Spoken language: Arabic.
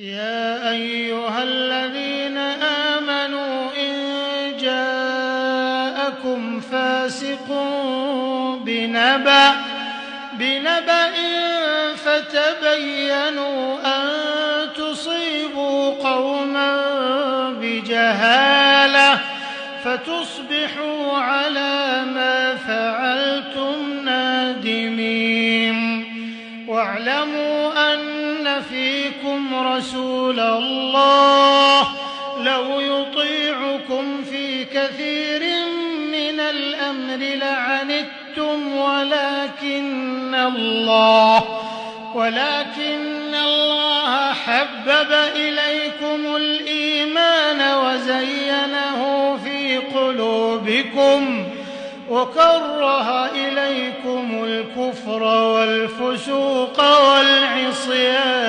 يا أيها الذين آمنوا إن جاءكم فاسق بنبأ فتبينوا أن تصيبوا قوما بجهالة فتصبحوا على ما فعلتم نادمين. واعلموا أن فيكم رسول الله لو يطيعكم في كثير من الأمر لعنتم ولكن الله حبب إليكم الإيمان وزينه في قلوبكم وكره إليكم الكفر والفسوق والعصيان